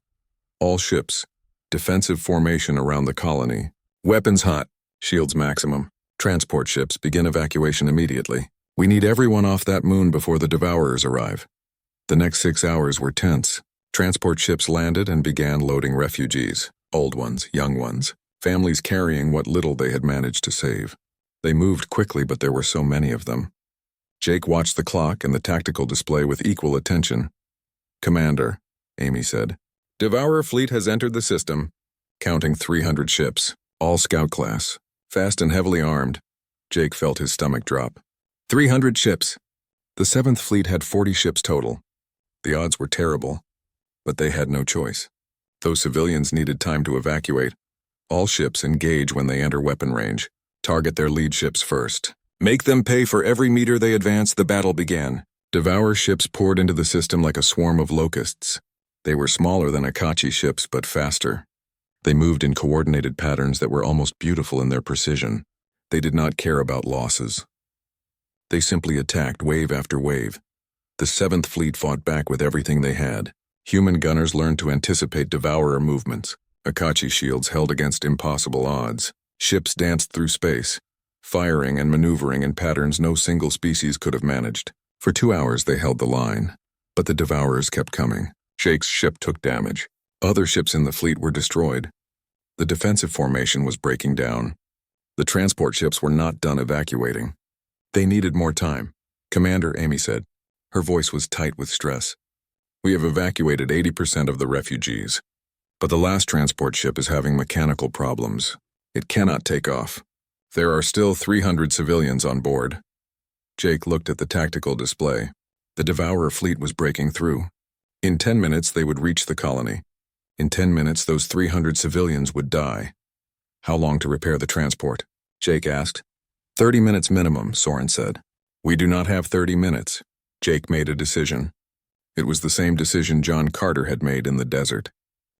All ships, defensive formation around the colony. Weapons hot, shields maximum. Transport ships begin evacuation immediately. We need everyone off that moon before the Devourers arrive. The next 6 hours were tense. Transport ships landed and began loading refugees, old ones, young ones, families carrying what little they had managed to save. They moved quickly, but there were so many of them. Jake watched the clock and the tactical display with equal attention. "Commander," Amy said, "Devourer fleet has entered the system, counting 300 ships, all scout class, fast and heavily armed." Jake felt his stomach drop. 300 ships. The 7th Fleet had 40 ships total. The odds were terrible, but they had no choice. Those civilians needed time to evacuate. All ships engage when they enter weapon range. Target their lead ships first. Make them pay for every meter they advance. The battle began. Devourer ships poured into the system like a swarm of locusts. They were smaller than Apache ships, but faster. They moved in coordinated patterns that were almost beautiful in their precision. They did not care about losses. They simply attacked wave after wave. The 7th Fleet fought back with everything they had. Human gunners learned to anticipate Devourer movements. Apache shields held against impossible odds. Ships danced through space, firing and maneuvering in patterns no single species could have managed. For 2 hours they held the line, but the Devourers kept coming. Jake's ship took damage. Other ships in the fleet were destroyed. The defensive formation was breaking down. The transport ships were not done evacuating. They needed more time. "Commander," Amy said. Her voice was tight with stress. "We have evacuated 80% of the refugees, but the last transport ship is having mechanical problems. It cannot take off. There are still 300 civilians on board." Jake looked at the tactical display. The Devourer fleet was breaking through. In 10 minutes, they would reach the colony. In 10 minutes, those 300 civilians would die. "How long to repair the transport?" Jake asked. 30 minutes minimum, Soren said. "We do not have 30 minutes. Jake made a decision. It was the same decision John Carter had made in the desert.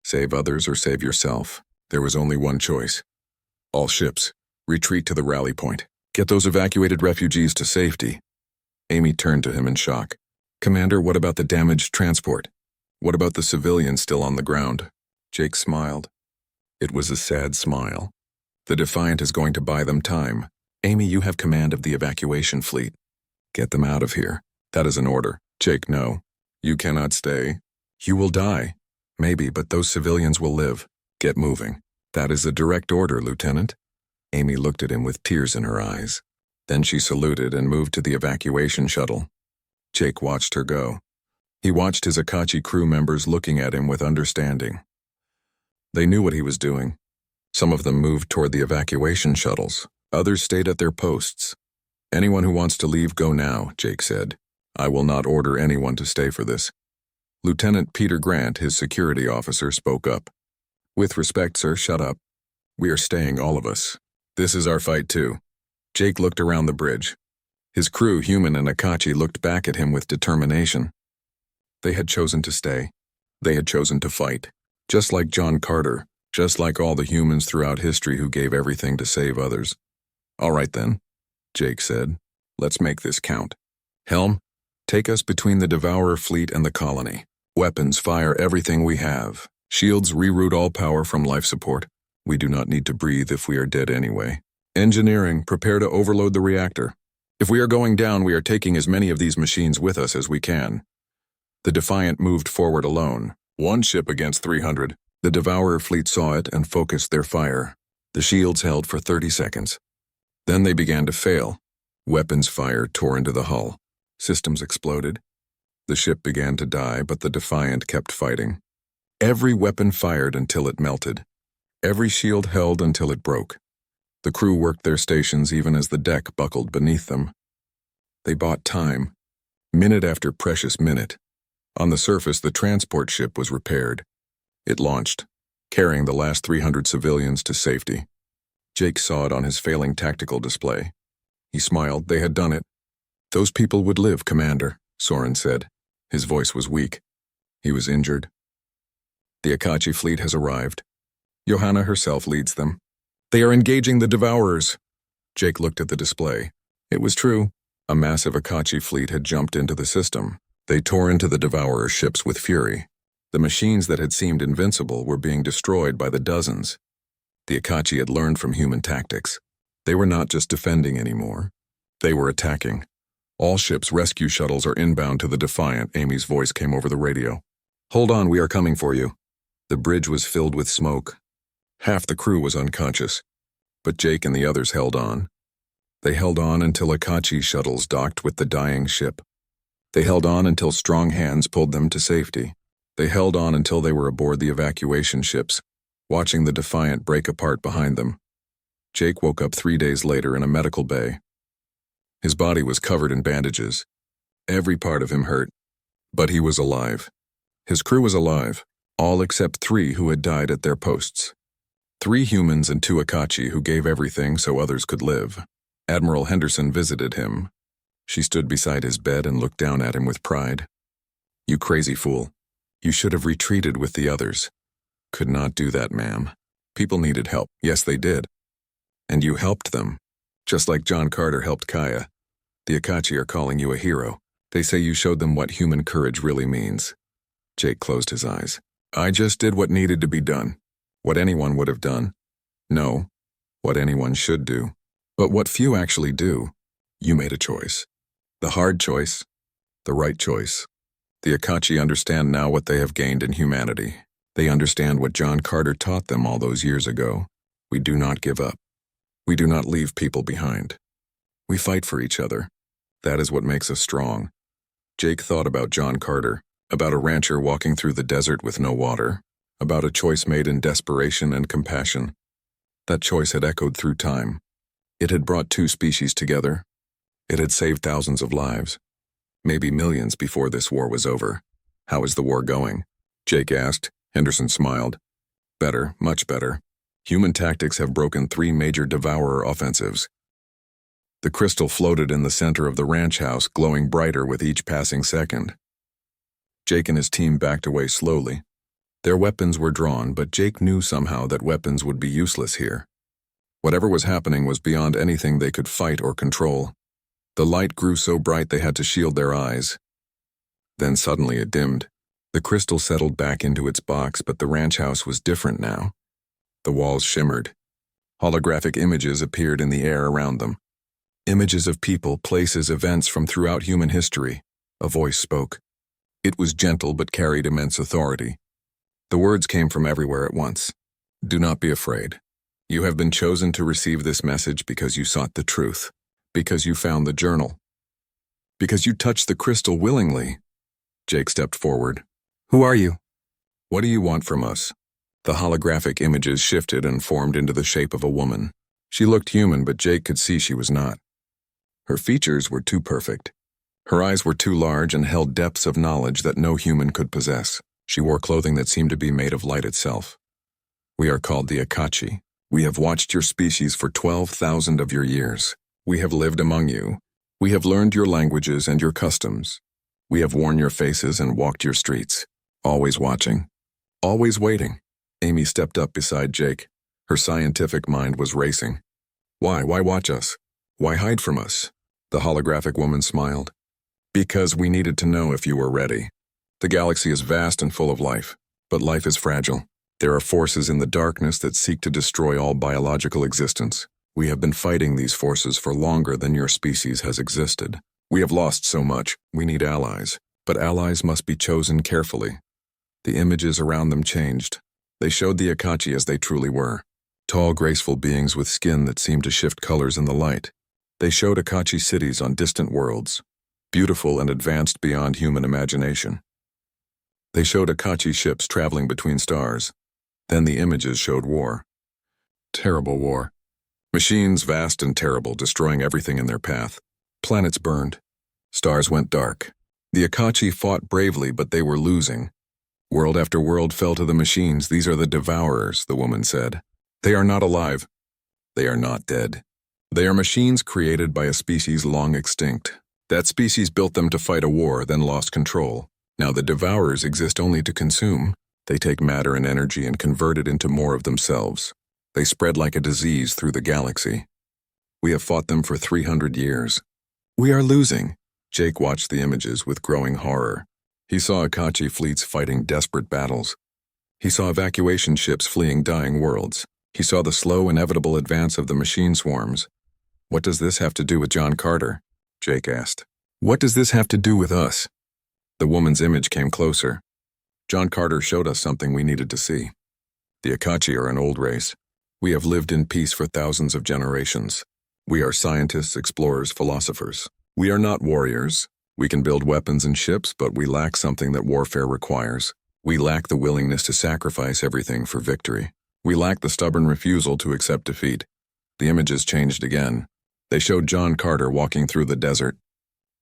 Save others or save yourself. There was only one choice. All ships, retreat to the rally point. Get those evacuated refugees to safety. Amy turned to him in shock. Commander, what about the damaged transport? What about the civilians still on the ground? Jake smiled. It was a sad smile. The Defiant is going to buy them time. Amy, you have command of the evacuation fleet. Get them out of here. That is an order. Jake, no. You cannot stay. You will die. Maybe, but those civilians will live. Get moving. That is a direct order, Lieutenant. Amy looked at him with tears in her eyes. Then she saluted and moved to the evacuation shuttle. Jake watched her go. He watched his Apache crew members looking at him with understanding. They knew what he was doing. Some of them moved toward the evacuation shuttles. Others stayed at their posts. Anyone who wants to leave, go now, Jake said. I will not order anyone to stay for this. Lieutenant Peter Grant, his security officer, spoke up. With respect, sir, shut up. We are staying, all of us. This is our fight, too. Jake looked around the bridge. His crew, Human and Apache, looked back at him with determination. They had chosen to stay. They had chosen to fight. Just like John Carter, just like all the humans throughout history who gave everything to save others. All right then, Jake said. Let's make this count. Helm, take us between the Devourer fleet and the colony. Weapons, fire everything we have. Shields, reroute all power from life support. We do not need to breathe if we are dead anyway. Engineering, prepare to overload the reactor. If we are going down, we are taking as many of these machines with us as we can. The Defiant moved forward alone. One ship against 300. The Devourer fleet saw it and focused their fire. The shields held for 30 seconds. Then they began to fail. Weapons fire tore into the hull. Systems exploded. The ship began to die, but the Defiant kept fighting. Every weapon fired until it melted. Every shield held until it broke. The crew worked their stations even as the deck buckled beneath them. They bought time, minute after precious minute. On the surface, the transport ship was repaired. It launched, carrying the last 300 civilians to safety. Jake saw it on his failing tactical display. He smiled. They had done it. Those people would live, Commander, Soren said. His voice was weak. He was injured. The Apache fleet has arrived. Johanna herself leads them. They are engaging the Devourers. Jake looked at the display. It was true. A massive Apache fleet had jumped into the system. They tore into the Devourer ships with fury. The machines that had seemed invincible were being destroyed by the dozens. The Apache had learned from human tactics. They were not just defending anymore. They were attacking. All ships' rescue shuttles are inbound to the Defiant, Amy's voice came over the radio. Hold on, we are coming for you. The bridge was filled with smoke. Half the crew was unconscious, but Jake and the others held on. They held on until Apache shuttles docked with the dying ship. They held on until strong hands pulled them to safety. They held on until they were aboard the evacuation ships, watching the Defiant break apart behind them. Jake woke up 3 days later in a medical bay. His body was covered in bandages. Every part of him hurt, but he was alive. His crew was alive, all except 3 who had died at their posts. 3 humans and 2 Apache who gave everything so others could live. Admiral Henderson visited him. She stood beside his bed and looked down at him with pride. You crazy fool. You should have retreated with the others. Could not do that, ma'am. People needed help. Yes, they did. And you helped them. Just like John Carter helped Kaya. The Apache are calling you a hero. They say you showed them what human courage really means. Jake closed his eyes. I just did what needed to be done. What anyone would have done. No, what anyone should do. But what few actually do. You made a choice. The hard choice. The right choice. The Apache understand now what they have gained in humanity. They understand what John Carter taught them all those years ago. We do not give up. We do not leave people behind. We fight for each other. That is what makes us strong. Jake thought about John Carter, about a rancher walking through the desert with no water, about a choice made in desperation and compassion. That choice had echoed through time. It had brought 2 species together. It had saved thousands of lives. Maybe millions before this war was over. How is the war going? Jake asked. Henderson smiled. Better, much better. Human tactics have broken 3 major Devourer offensives. The crystal floated in the center of the ranch house, glowing brighter with each passing second. Jake and his team backed away slowly. Their weapons were drawn, but Jake knew somehow that weapons would be useless here. Whatever was happening was beyond anything they could fight or control. The light grew so bright they had to shield their eyes. Then suddenly it dimmed. The crystal settled back into its box, but the ranch house was different now. The walls shimmered. Holographic images appeared in the air around them. Images of people, places, events from throughout human history. A voice spoke. It was gentle but carried immense authority. The words came from everywhere at once. Do not be afraid. You have been chosen to receive this message because you sought the truth, because you found the journal, because you touched the crystal willingly. Jake stepped forward. Who are you? What do you want from us? The holographic images shifted and formed into the shape of a woman. She looked human, but Jake could see she was not. Her features were too perfect. Her eyes were too large and held depths of knowledge that no human could possess. She wore clothing that seemed to be made of light itself. We are called the Apache. We have watched your species for 12,000 of your years. We have lived among you. We have learned your languages and your customs. We have worn your faces and walked your streets, always watching, always waiting. Amy stepped up beside Jake. Her scientific mind was racing. Why watch us? Why hide from us? The holographic woman smiled. Because we needed to know if you were ready. The galaxy is vast and full of life, but life is fragile. There are forces in the darkness that seek to destroy all biological existence. We have been fighting these forces for longer than your species has existed. We have lost so much, we need allies, but allies must be chosen carefully. The images around them changed. They showed the Apache as they truly were. Tall, graceful beings with skin that seemed to shift colors in the light. They showed Apache cities on distant worlds, beautiful and advanced beyond human imagination. They showed Apache ships traveling between stars. Then the images showed war. Terrible war. Machines vast and terrible, destroying everything in their path. Planets burned. Stars went dark. The Apache fought bravely, but they were losing. World after world fell to the machines. These are the devourers, the woman said. They are not alive. They are not dead. They are machines created by a species long extinct. That species built them to fight a war, then lost control. Now the devourers exist only to consume. They take matter and energy and convert it into more of themselves. They spread like a disease through the galaxy. We have fought them for 300 years. We are losing. Jake watched the images with growing horror. He saw Apache fleets fighting desperate battles. He saw evacuation ships fleeing dying worlds. He saw the slow, inevitable advance of the machine swarms. What does this have to do with John Carter? Jake asked. What does this have to do with us? The woman's image came closer. John Carter showed us something we needed to see. The Apache are an old race. We have lived in peace for thousands of generations. We are scientists, explorers, philosophers. We are not warriors. We can build weapons and ships, but we lack something that warfare requires. We lack the willingness to sacrifice everything for victory. We lack the stubborn refusal to accept defeat. The images changed again. They showed John Carter walking through the desert.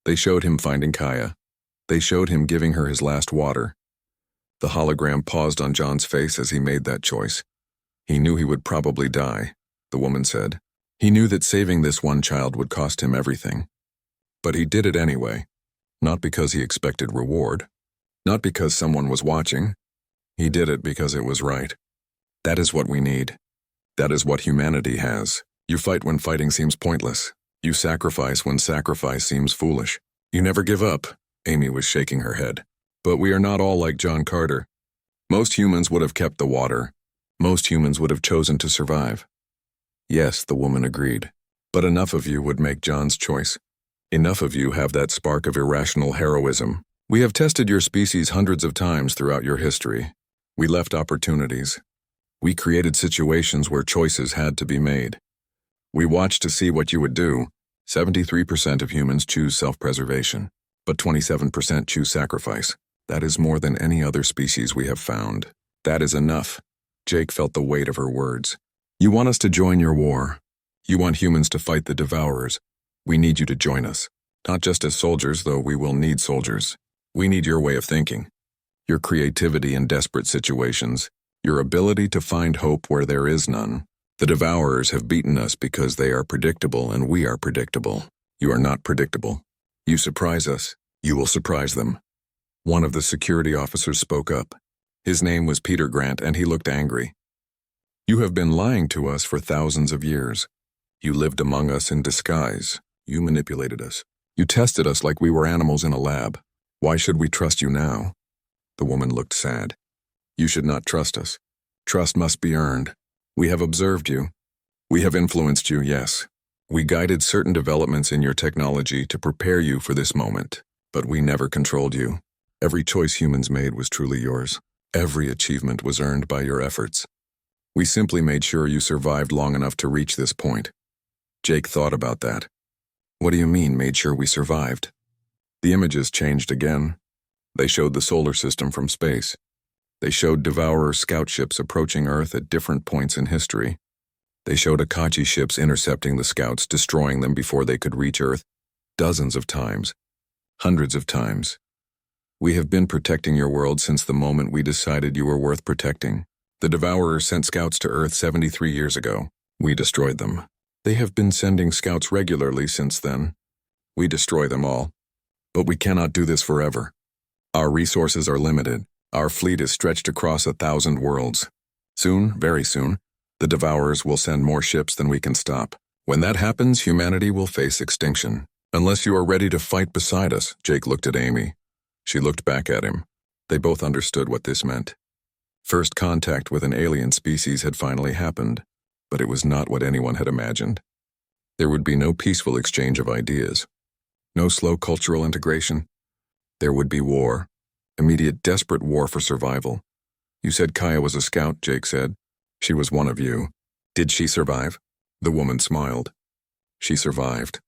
They showed him finding Kaya. They showed him giving her his last water. The hologram paused on John's face as he made that choice. He knew he would probably die, the woman said. He knew that saving this one child would cost him everything. But he did it anyway, not because he expected reward, not because someone was watching. He did it because it was right. That is what we need. That is what humanity has. You fight when fighting seems pointless. You sacrifice when sacrifice seems foolish. You never give up. Amy was shaking her head. But we are not all like John Carter. Most humans would have kept the water. Most humans would have chosen to survive. Yes, the woman agreed. But enough of you would make John's choice. Enough of you have that spark of irrational heroism. We have tested your species hundreds of times throughout your history. We left opportunities. We created situations where choices had to be made. We watched to see what you would do. 73% of humans choose self-preservation, but 27% choose sacrifice. That is more than any other species we have found. That is enough. Jake felt the weight of her words. You want us to join your war. You want humans to fight the devourers. We need you to join us. Not just as soldiers, though we will need soldiers. We need your way of thinking. Your creativity in desperate situations. Your ability to find hope where there is none. The devourers have beaten us because they are predictable and we are predictable. You are not predictable. You surprise us. You will surprise them. One of the security officers spoke up. His name was Peter Grant, and he looked angry. You have been lying to us for thousands of years. You lived among us in disguise. You manipulated us. You tested us like we were animals in a lab. Why should we trust you now? The woman looked sad. You should not trust us. Trust must be earned. We have observed you. We have influenced you, yes. We guided certain developments in your technology to prepare you for this moment, but we never controlled you. Every choice humans made was truly yours. Every achievement was earned by your efforts. We simply made sure you survived long enough to reach this point. Jake thought about that. What do you mean, made sure we survived? The images changed again. They showed the solar system from space. They showed Devourer scout ships approaching Earth at different points in history. They showed Apache ships intercepting the scouts, destroying them before they could reach Earth, dozens of times, hundreds of times. We have been protecting your world since the moment we decided you were worth protecting. The Devourer sent scouts to Earth 73 years ago. We destroyed them. They have been sending scouts regularly since then. We destroy them all. But we cannot do this forever. Our resources are limited. Our fleet is stretched across 1,000 worlds. Soon, very soon, the Devourers will send more ships than we can stop. When that happens, humanity will face extinction. Unless you are ready to fight beside us, Jake looked at Amy. She looked back at him. They both understood what this meant. First contact with an alien species had finally happened, but it was not what anyone had imagined. There would be no peaceful exchange of ideas. No slow cultural integration. There would be war. Immediate, desperate war for survival. You said Kaya was a scout, Jake said. She was one of you. Did she survive? The woman smiled. She survived.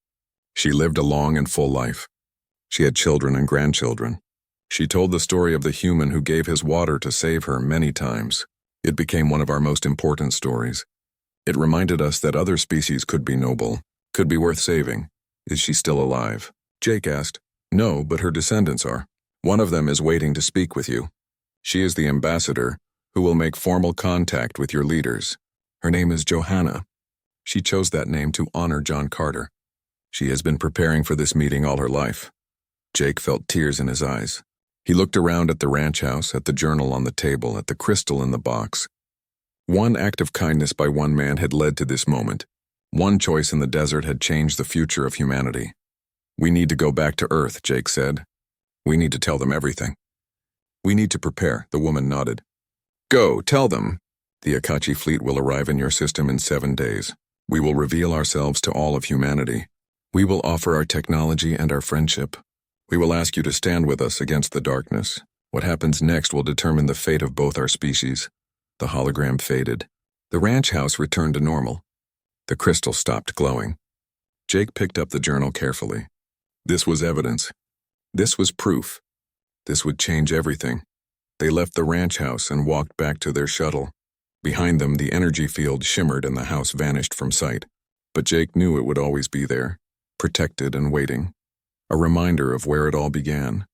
She lived a long and full life. She had children and grandchildren. She told the story of the human who gave his water to save her many times. It became one of our most important stories. It reminded us that other species could be noble, could be worth saving. Is she still alive? Jake asked. No, but her descendants are. One of them is waiting to speak with you. She is the ambassador who will make formal contact with your leaders. Her name is Johanna. She chose that name to honor John Carter. She has been preparing for this meeting all her life. Jake felt tears in his eyes. He looked around at the ranch house, at the journal on the table, at the crystal in the box. One act of kindness by one man had led to this moment. One choice in the desert had changed the future of humanity. We need to go back to Earth, Jake said. We need to tell them everything. We need to prepare, the woman nodded. Go, tell them. The Apache fleet will arrive in your system in 7 days. We will reveal ourselves to all of humanity. We will offer our technology and our friendship. We will ask you to stand with us against the darkness. What happens next will determine the fate of both our species. The hologram faded. The ranch house returned to normal. The crystal stopped glowing. Jake picked up the journal carefully. This was evidence. This was proof. This would change everything. They left the ranch house and walked back to their shuttle. Behind them, the energy field shimmered and the house vanished from sight. But Jake knew it would always be there, protected and waiting. A reminder of where it all began.